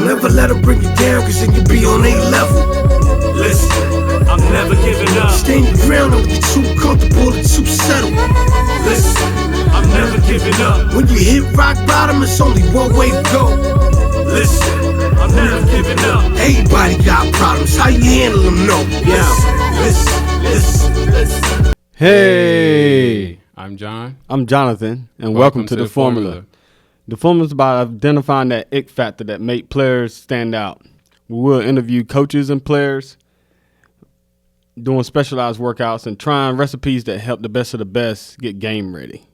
ever let them bring you down, cause then you be on their level. Listen, I'm never giving up. Stand your ground, don't be too comfortable or too settled. Listen, I'm never giving up. When you hit rock bottom, it's only one way to go. Listen, I'm never giving up. Everybody got problems, how you handle them, no. Listen. Hey, I'm John. I'm Jonathan, and welcome to The Formula. The Formula is about identifying that ick factor that make players stand out. We will interview coaches and players, doing specialized workouts, and trying recipes that help the best of the best get game ready.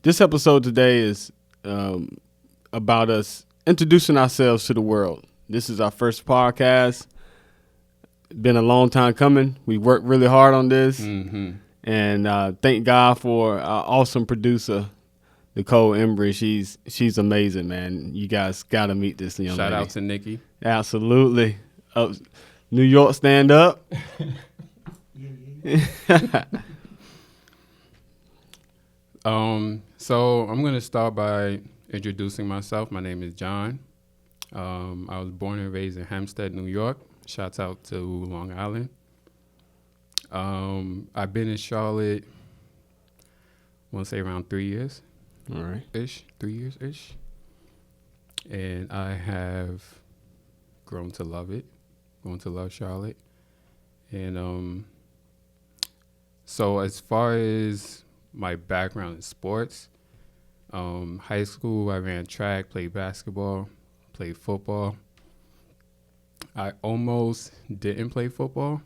This episode today is about us introducing ourselves to the world. This is our first podcast. Been a long time coming. We worked really hard on this. Mm-hmm. And thank God for our awesome producer, Nicole Embry. She's amazing, man. You guys got to meet this young lady. Shout out to Nikki. Absolutely. New York, stand up. So I'm going to start by introducing myself. My name is John. I was born and raised in Hempstead, New York. Shouts out to Long Island. I've been in Charlotte, I want to say around 3 years. All right. 3 years-ish. And I have grown to love it, grown to love Charlotte. And so as far as my background in sports, high school, I ran track, played basketball, played football. I almost didn't play football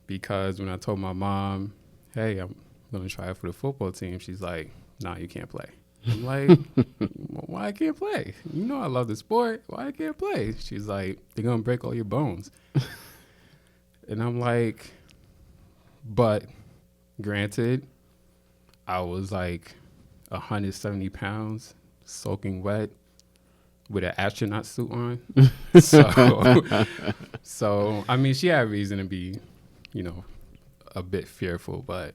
because when I told my mom, hey, I'm going to try out for the football team, she's like, nah, you can't play. I'm like, why I can't play? You know I love the sport. Why I can't play? She's like, they're going to break all your bones. And I'm like, but granted, I was like 170 pounds, soaking wet, with an astronaut suit on. So, I mean, she had reason to be, a bit fearful, but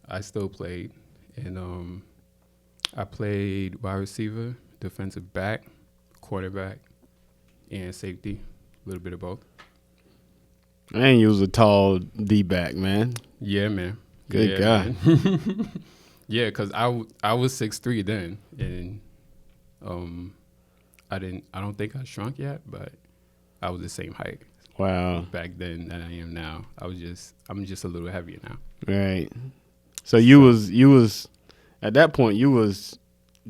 I still played. And I played wide receiver, defensive back, quarterback, and safety, a little bit of both. And you was a tall D-back, man. Yeah, man. Good guy. Man. Yeah, because I was 6'3" then, and I don't think I shrunk yet, but I was the same height. Wow. Back then than I am now. I'm just a little heavier now. Right. So you was at that point you was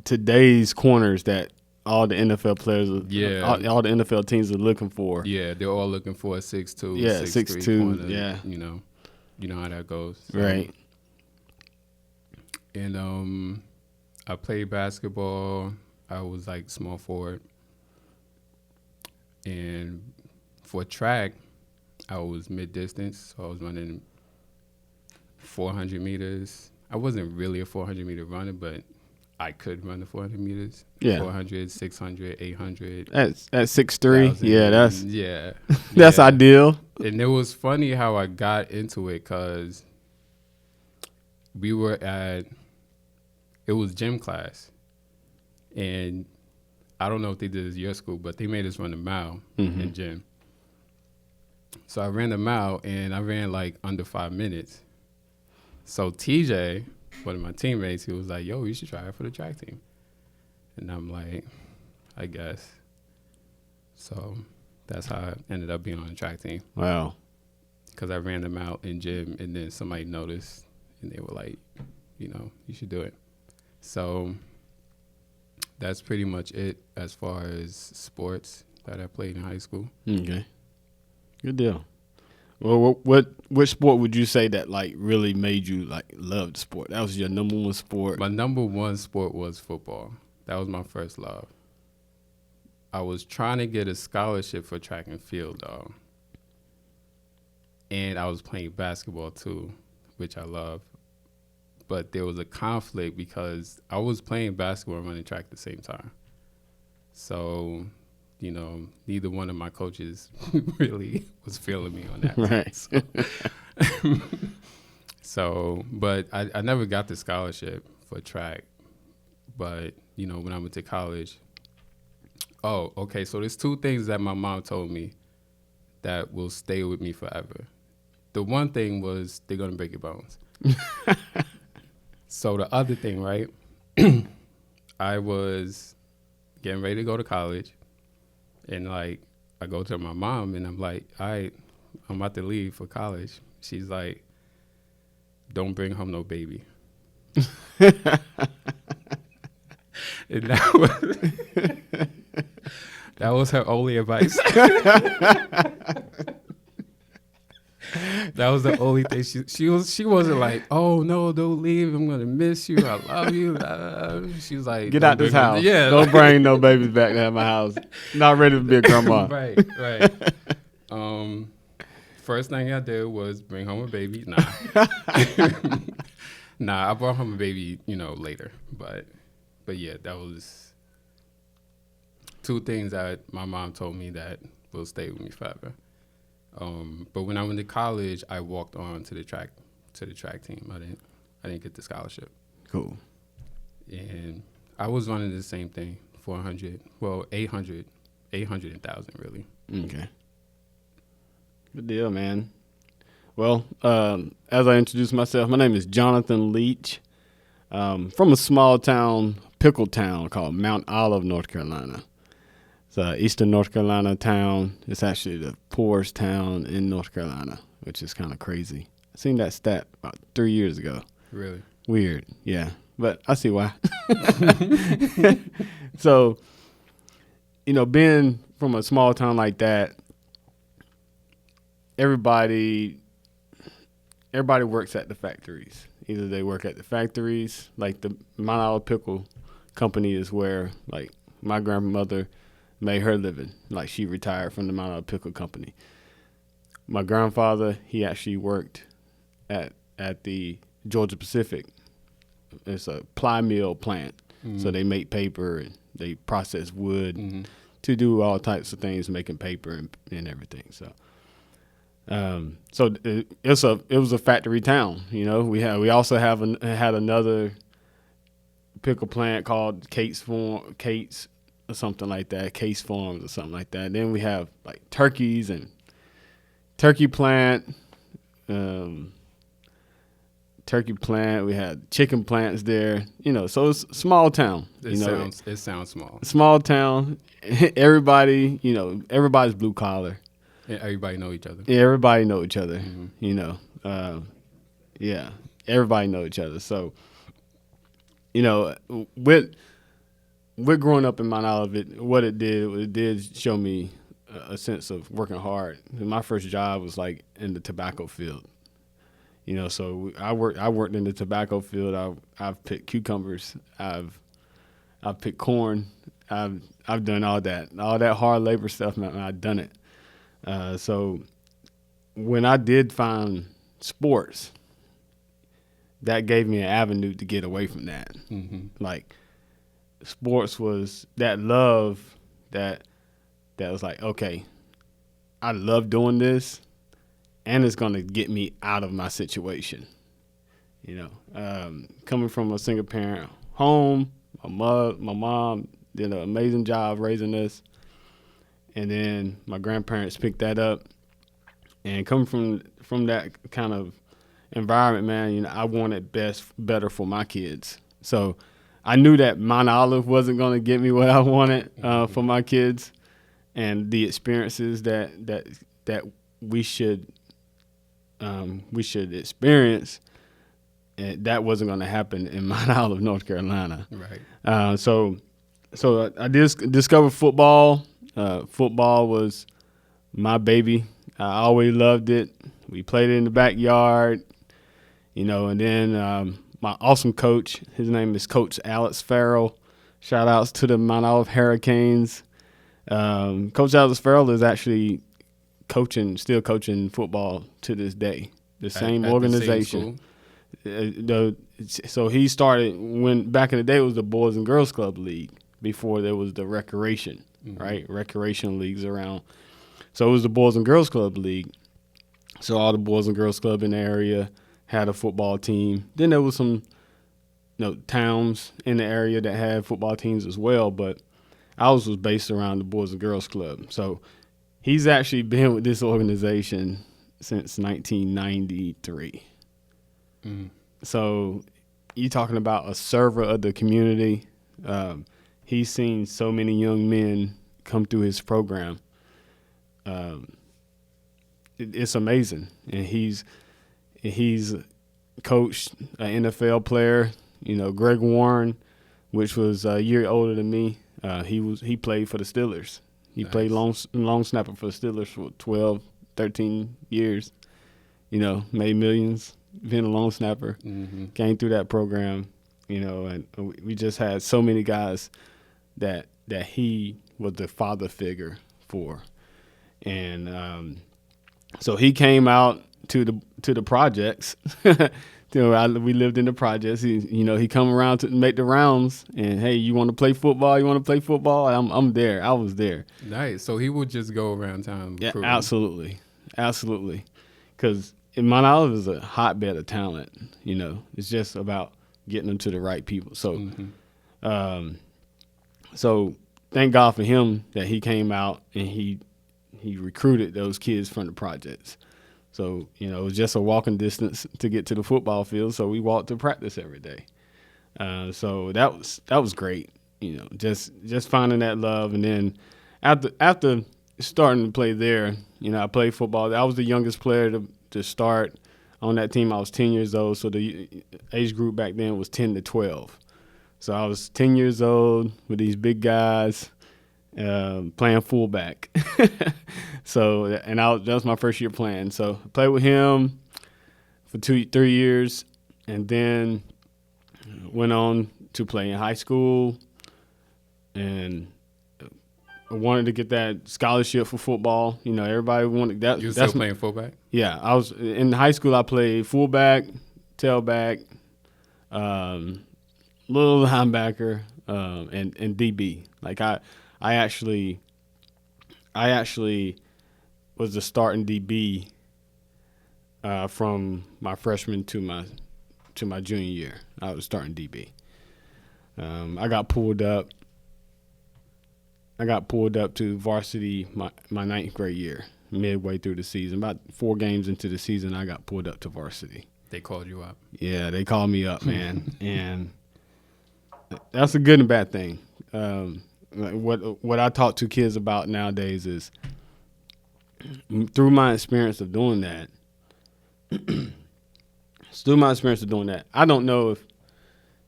today's corners that all the NFL players all the NFL teams are looking for. Yeah, they're all looking for a 6'2", yeah, 6'3" corner. Yeah. You know how that goes. So. Right. And I played basketball. I was like small forward. And for track, I was mid-distance. So I was running 400 meters. I wasn't really a 400-meter runner, but I could run the 400 meters. Yeah. 400, 600, 800. At 6'3", yeah, that's that's ideal. And it was funny how I got into it because we were it was gym class. And I don't know if they did this at your school, but they made us run a mile in gym. So I ran the mile, and I ran like under 5 minutes. So TJ, one of my teammates, he was like, yo, you should try it for the track team. And I'm like, I guess. So that's how I ended up being on the track team. Wow. Because I ran them out in gym, and then somebody noticed, and they were like, you should do it. So that's pretty much it as far as sports that I played in high school. Okay. Good deal. Well, what sport would you say that like really made you like love the sport? That was your number one sport. My number one sport was football. That was my first love. I was trying to get a scholarship for track and field, though. And I was playing basketball, too, which I love. But there was a conflict because I was playing basketball and running track at the same time. So, neither one of my coaches really was feeling me on that. Right. So, but I never got the scholarship for track. But when I went to college. Oh, okay. So there's two things that my mom told me that will stay with me forever. The one thing was they're gonna break your bones. So the other thing, right? I was getting ready to go to college, and like I go to my mom and I'm like, all right, I'm about to leave for college. She's like, don't bring home no baby. And that was her only advice. That was the only thing she wasn't like, oh no, don't leave, I'm gonna miss you, I love you. She was like, get out this house. Yeah, don't bring no babies back to my house. Not ready to be a grandma. Right. First thing I did was bring home a baby. Nah, I brought home a baby, later. But yeah, that was two things that my mom told me that will stay with me forever. But when I went to college, I walked on to the track team. I didn't get the scholarship. Cool. And I was running the same thing, 400, well, 800 and 1,000 really. Okay. Good deal, man. Well, as I introduced myself, my name is Jonathan Leach. From a small town, pickle town called Mount Olive, North Carolina. It's eastern North Carolina town. It's actually the poorest town in North Carolina, which is kind of crazy. I seen that stat about 3 years ago. Really? Weird, yeah. But I see why. So, being from a small town like that, everybody works at the factories. Either they work at the factories, like the Mount Olive Pickle Company is where, like, my grandmother made her living. Like, she retired from the Mount Olive Pickle Company. My grandfather, he actually worked at the Georgia Pacific. It's a ply mill plant. Mm-hmm. So they make paper and they process wood to do all types of things, making paper and everything. So it was a factory town. We also had another pickle plant called Kate's or something like that, Case Farms or something like that. Then we have like turkeys and turkey plant. We had chicken plants there. So it's a small town. It sounds small. Small town. Everybody, everybody's blue collar. Yeah, everybody know each other. Yeah, everybody know each other. Mm-hmm. Yeah, everybody know each other. So, with growing up in Mount Olive, what it did show me a sense of working hard. My first job was like in the tobacco field. So I worked in the tobacco field. I've picked cucumbers. I've picked corn. I've done all that hard labor stuff, man. I've done it. So when I did find sports, that gave me an avenue to get away from that. Mm-hmm. Like, sports was that love that was like, okay, I love doing this, and it's going to get me out of my situation. Coming from a single parent home, my mom did an amazing job raising us. And then my grandparents picked that up. And coming from that kind of environment, man, I wanted better for my kids. So I knew that Mount Olive wasn't going to get me what I wanted for my kids, and the experiences that we should experience, and that wasn't going to happen in Mount Olive, North Carolina. Right. So I discovered football. Football was my baby. I always loved it. We played it in the backyard, and then my awesome coach, his name is Coach Alex Farrell. Shout outs to the Mount Olive Hurricanes. Coach Alex Farrell is actually still coaching football to this day. The same organization. So he started when back in the day it was the Boys and Girls Club League before there was the recreation, right? Recreation leagues around. So it was the Boys and Girls Club League. So all the Boys and Girls Club in the area had a football team. Then there was some towns in the area that had football teams as well, but ours was based around the Boys and Girls Club. So he's actually been with this organization since 1993. So you're talking about a server of the community. He's seen so many young men come through his program. It's amazing. And he's coached an NFL player, Greg Warren, which was a year older than me. He played for the Steelers. He played long snapper for the Steelers for 12, 13 years. Made millions, been a long snapper. Came through that program, and we just had so many guys that he was the father figure for. And so he came out to the projects. We lived in the projects. He come around to make the rounds, and hey, you want to play football? You want to play football? I'm there. I was there. Nice. So he would just go around town. Yeah, absolutely, because Mount Olive is a hotbed of talent. It's just about getting them to the right people. So, so thank God for him that he came out and he recruited those kids from the projects. So, it was just a walking distance to get to the football field. So we walked to practice every day. So that was great. Just finding that love. And then after starting to play there, I played football. I was the youngest player to start on that team. I was 10 years old. So the age group back then was 10 to 12. So I was 10 years old with these big guys. Playing fullback. So, and that was my first year playing. So I played with him for 3 years, and then went on to play in high school, and I wanted to get that scholarship for football. Everybody wanted that. You were still playing fullback? Yeah, I was in high school. I played fullback, tailback, little linebacker, and DB. Like I actually was the starting DB from my freshman to my junior year. I was starting DB. I got pulled up to varsity my ninth grade year, midway through the season. About 4 games into the season, I got pulled up to varsity. They called you up. Yeah, they called me up, man, and that's a good and bad thing. What I talk to kids about nowadays is, through my experience of doing that, I don't know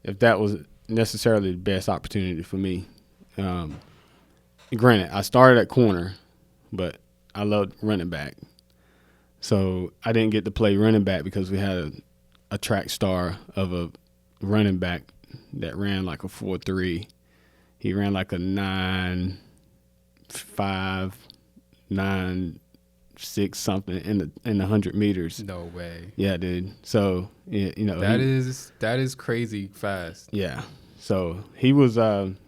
if that was necessarily the best opportunity for me. Granted, I started at corner, but I loved running back. So I didn't get to play running back because we had a track star of a running back that ran like a 4.3. He ran like a 9.5, 9.6 something in the 100 meters. No way. Yeah, dude. So that is crazy fast. Yeah. So he was.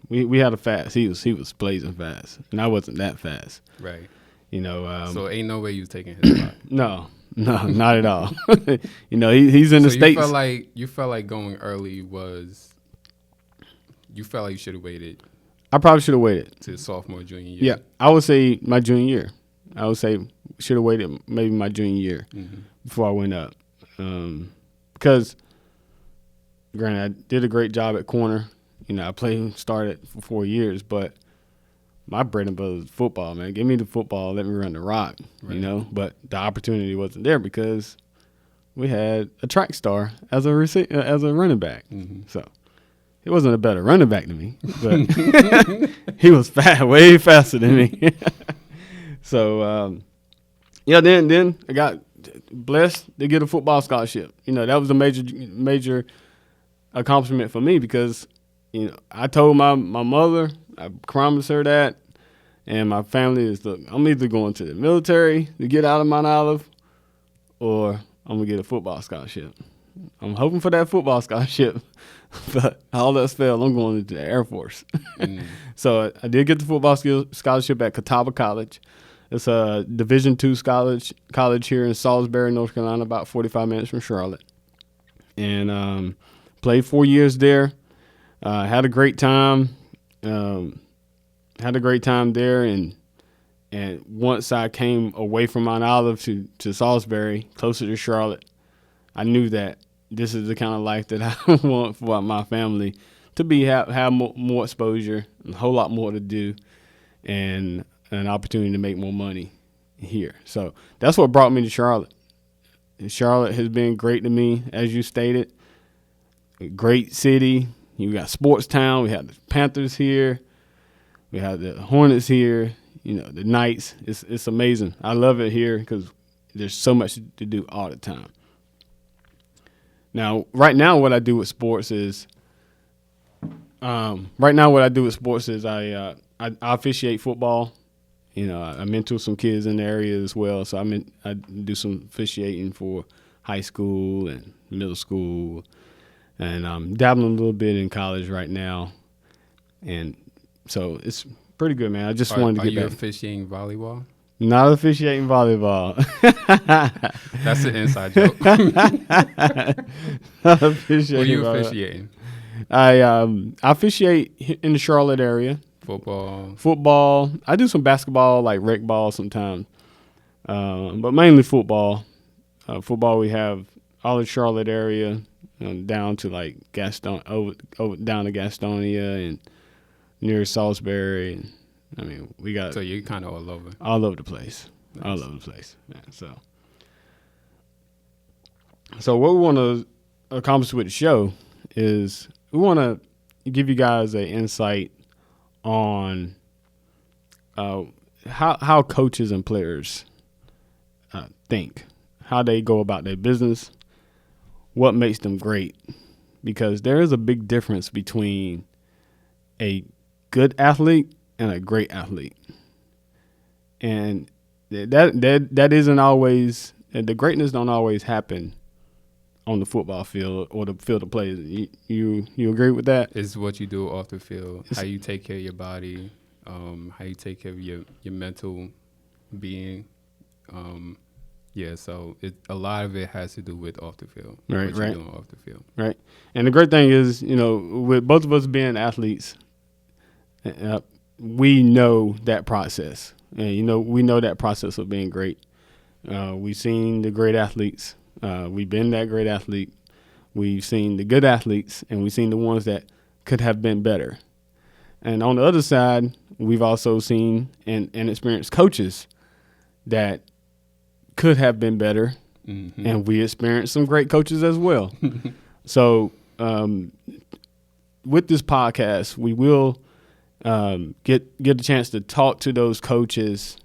We had a fast. He was blazing fast, and I wasn't that fast. Right. So ain't no way you was taking his spot. No, not at all. He's in the States. You felt like going early was. You felt like you should have waited. I probably should have waited to sophomore, junior year. Yeah, I would say my junior year. I would say should have waited maybe my junior year before I went up, because granted I did a great job at corner. I started for 4 years, but my bread and butter is football, man. Give me the football, let me run the rock. Right. But the opportunity wasn't there because we had a track star as a running back. So. He wasn't a better running back than me, but he was way faster than me. So, then I got blessed to get a football scholarship. That was a major accomplishment for me because, I told my mother, I promised her that, and my family is, look, I'm either going to the military to get out of Mount Olive or I'm going to get a football scholarship. I'm hoping for that football scholarship, but all else failed. I'm going to the Air Force. So I did get the football scholarship at Catawba College. It's a Division II college here in Salisbury, North Carolina, about 45 minutes from Charlotte. And Played 4 years there. Had a great time. There, and once I came away from Mount Olive to Salisbury, closer to Charlotte, I knew that this is the kind of life that I want for my family to have more exposure, a whole lot more to do, and an opportunity to make more money here. So that's what brought me to Charlotte. And Charlotte has been great to me, as you stated. A great city. You got sports town. We have the Panthers here. We have the Hornets here. The Knights. It's amazing. I love it here because there's so much to do all the time. Now, right now, what I do with sports is, I officiate football. I mentor some kids in the area as well. So I do some officiating for high school and middle school, and I'm dabbling a little bit in college right now. And so it's pretty good, man. I just wanted to get back. Are you officiating volleyball? Not officiating volleyball. That's an inside joke. What are you officiating? I officiate in the Charlotte area. Football. I do some basketball, like rec ball sometimes, but mainly football. Football, we have all the Charlotte area, down to like down to Gastonia and near Salisbury. And I mean, we got. So you're kind of all over. All over the place. Nice. All over the place. Yeah, so what we want to accomplish with the show is we want to give you guys an insight on how coaches and players think, how they go about their business, what makes them great, because there is a big difference between a good athlete and a great athlete, and that isn't always, the greatness don't always happen on the football field or the field of play. You agree with that? It's what you do off the field, how you take care of your body, how you take care of your mental being. So a lot of it has to do with off the field. Right. What you're doing off the field. Right. And the great thing is, with both of us being athletes, we know that process. And, we know that process of being great. We've seen the great athletes. We've been that great athlete. We've seen the good athletes, and we've seen the ones that could have been better. And on the other side, we've also seen and experienced coaches that could have been better, mm-hmm. and we experienced some great coaches as well. So with this podcast, we will get a chance to talk to those coaches,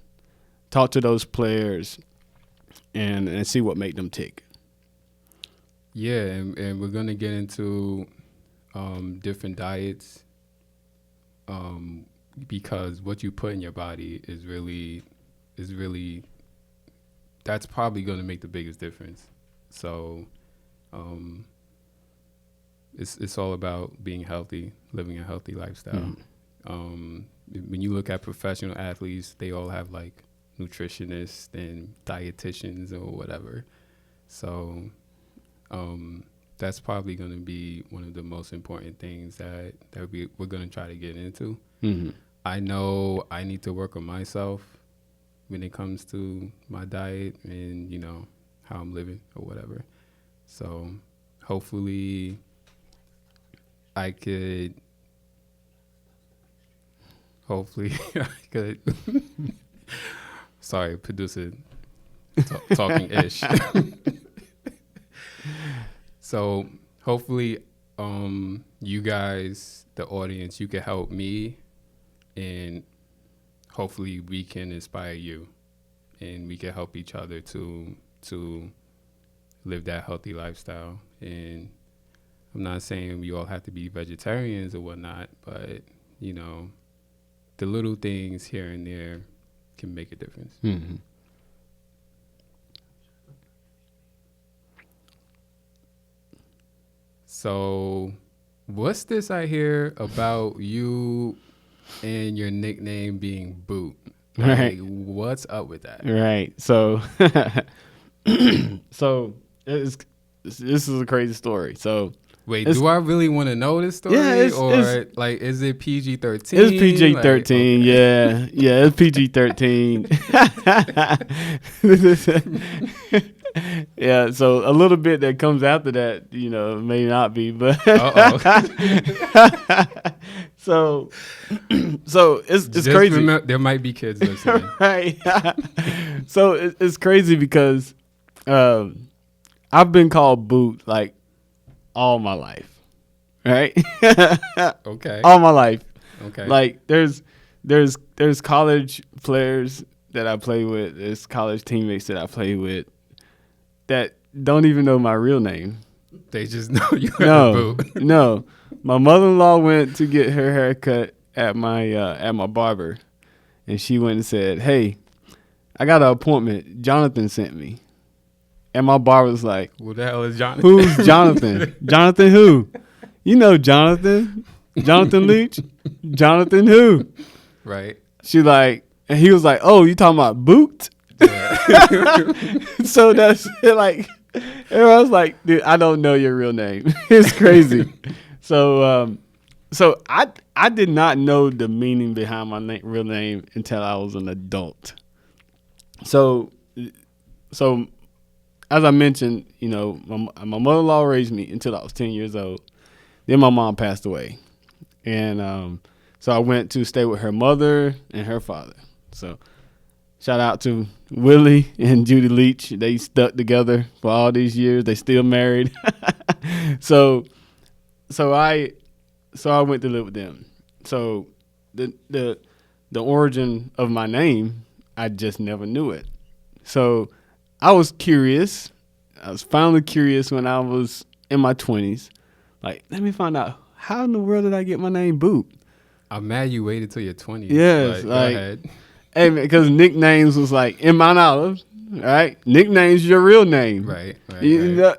talk to those players, and see what made them tick. Yeah, and we're going to get into different diets, because what you put in your body is really that's probably going to make the biggest difference. So it's all about being healthy, living a healthy lifestyle. Mm-hmm. When you look at professional athletes, they all have like nutritionists and dietitians or whatever. So that's probably going to be one of the most important things that we're going to try to get into. Mm-hmm. I know I need to work on myself when it comes to my diet and, how I'm living or whatever. So hopefully I could sorry, producer talking ish. So hopefully you guys, the audience, you can help me, and hopefully we can inspire you, and we can help each other to live that healthy lifestyle. And I'm not saying we all have to be vegetarians or whatnot, but the little things here and there can make a difference. Mm-hmm. So what's this I hear about you and your nickname being Boot? Right. What's up with that? Right. So, this is a crazy story. So Wait, do I really want to know this story? Yeah, or like, is it PG-13? It's PG-13. Like, okay. Yeah, it's PG-13. Yeah, so a little bit that comes after that, may not be, but so it's Just crazy. Remember, there might be kids listening. Right. So it's crazy because I've been called Boot like all my life, right? Okay. All my life. Okay. Like there's college players that I play with, there's college teammates that I play with that don't even know my real name. They just know you have a Boot. No. My mother-in-law went to get her haircut at my barber, and she went and said, "Hey, I got an appointment. Jonathan sent me." And my barber was like, Who the hell is Jonathan? "Who's Jonathan? Jonathan who? You know Jonathan. Jonathan Leach? Jonathan who?" Right. She like, and he was like, "Oh, you talking about Boot?" Yeah. So that's like, everyone's like, "Dude, I don't know your real name." It's crazy. So I did not know the meaning behind my real name until I was an adult. So as I mentioned, my mother-in-law raised me until I was 10 years old. Then my mom passed away, and so I went to stay with her mother and her father. So shout out to Willie and Judy Leach. They stuck together for all these years. They still married. So I went to live with them. So the origin of my name, I just never knew it. So I was curious. I was finally curious when I was in my 20s. Like, let me find out, how in the world did I get my name Boot? I'm mad you waited till your 20s. Yes, Go like, ahead. hey, man, because nicknames was like in Mount Olive, right? Nicknames your real name. Right. You know,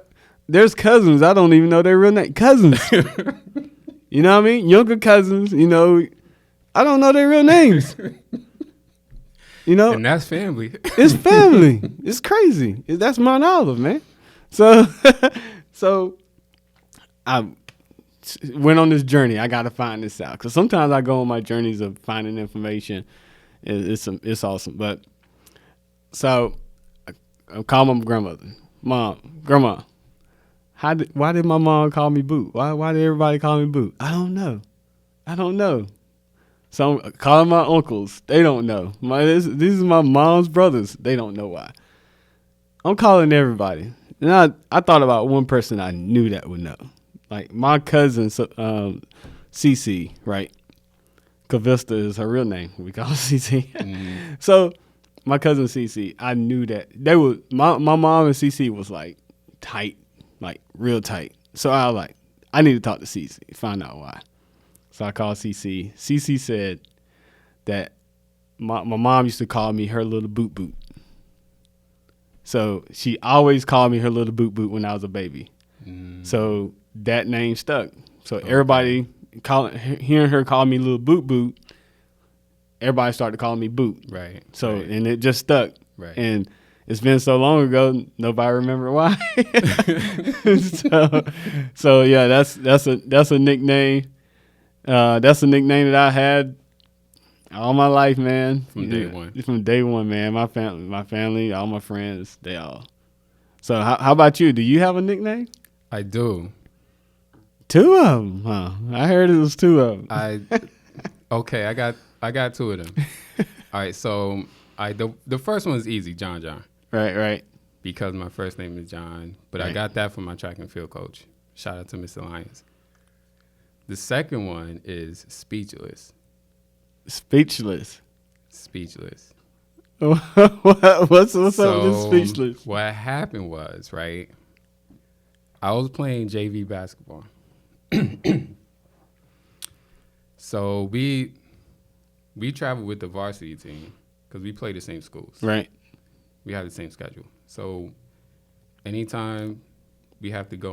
there's cousins. I don't even know their real name. Cousins. You know what I mean? Younger cousins, I don't know their real names. And that's family. It's family. It's crazy. That's Mount Olive, man. So I went on this journey. I got to find this out. Because sometimes I go on my journeys of finding information. It's awesome. But so I called my grandmother. Grandma, why did my mom call me Boot? Why did everybody call me Boot? I don't know. So I'm calling my uncles. They don't know. These are my mom's brothers. They don't know why. I'm calling everybody. And I thought about one person I knew that would know. Like my cousin, Cece, right? Cavista is her real name. We call her Cece. Mm. So my cousin Cece, I knew that they were, my mom and Cece was like tight, like real tight. So I was like, I need to talk to Cece, find out why. So I called Cece. Cece said that my mom used to call me her little Boot. So she always called me her little Boot when I was a baby. Mm. So that name stuck. So everybody hearing her call me little Boot, everybody started calling me Boot. Right. So and it just stuck. Right. And it's been so long ago, nobody remember why. so yeah, that's a nickname. That's a nickname that I had all my life, man. From day one. From day one, man. My family, all my friends, they all. So how about you? Do you have a nickname? I do. 2 of them, huh? I heard it was 2 of them. Okay, I got 2 of them. All right, so the first one is easy, John. Right. Because my first name is John, but right. I got that from my track and field coach. Shout out to Mr. Lyons. The second one is Speechless. Speechless. What's up with this Speechless? What happened was, right, I was playing JV basketball. So we traveled with the varsity team because we play the same schools. Right. We have the same schedule. So anytime we have to go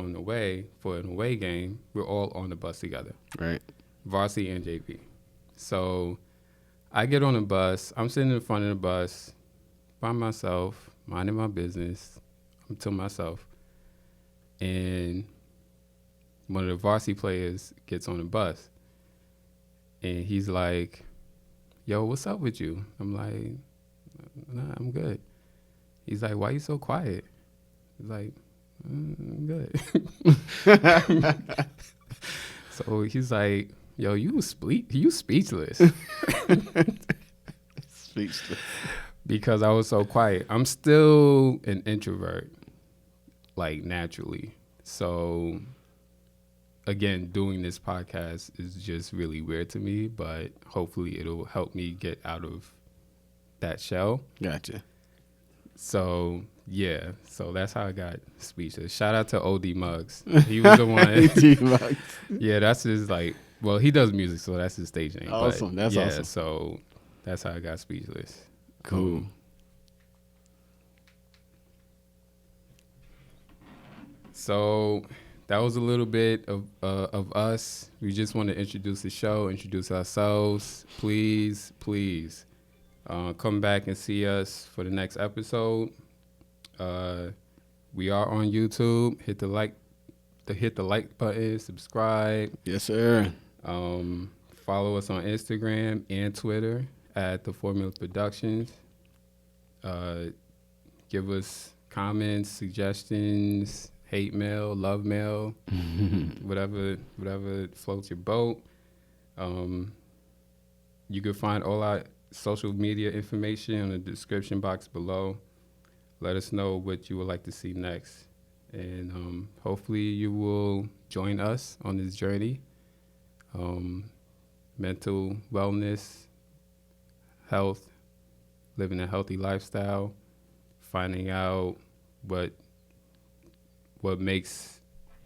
for an away game, we're all on the bus together. Right. Varsity and JV. So I get on the bus. I'm sitting in front of the bus by myself, minding my business. I'm to myself. And one of the varsity players gets on the bus, and he's like, "Yo, what's up with you?" I'm like, "Nah, I'm good." He's like, "Why you so quiet?" He's like, "I'm good." So he's like, "Yo, you speechless." Speechless. Because I was so quiet. I'm still an introvert, like naturally. So again, doing this podcast is just really weird to me, but hopefully it'll help me get out of that shell. Gotcha. So yeah, so that's how I got speechless. Shout out to OD Muggs. He was the one. OD Yeah, that's his well, he does music, so that's his stage name. Awesome. But That's awesome. So that's how I got speechless. Cool. So that was a little bit of us. We just want to introduce the show, introduce ourselves. Please come back and see us for the next episode. We are on YouTube. Hit the like button, subscribe. Yes, sir. Follow us on Instagram and Twitter at The Formula Productions. Give us comments, suggestions, hate mail, love mail, whatever floats your boat. You can find all our social media information in the description box below. Let us know what you would like to see next. And hopefully you will join us on this journey. Mental wellness, health, living a healthy lifestyle, finding out what makes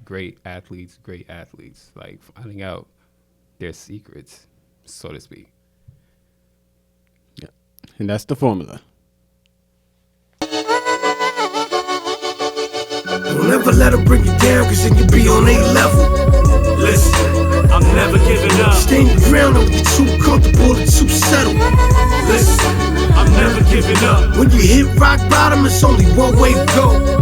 great athletes, like finding out their secrets, so to speak. Yeah. And that's the formula. Don't ever let them bring you down, cause then you'll be on a level. Listen, I'm never giving up. Stand your ground, don't be too comfortable or too settled. Listen, I'm never giving up. When you hit rock bottom, it's only one way to go.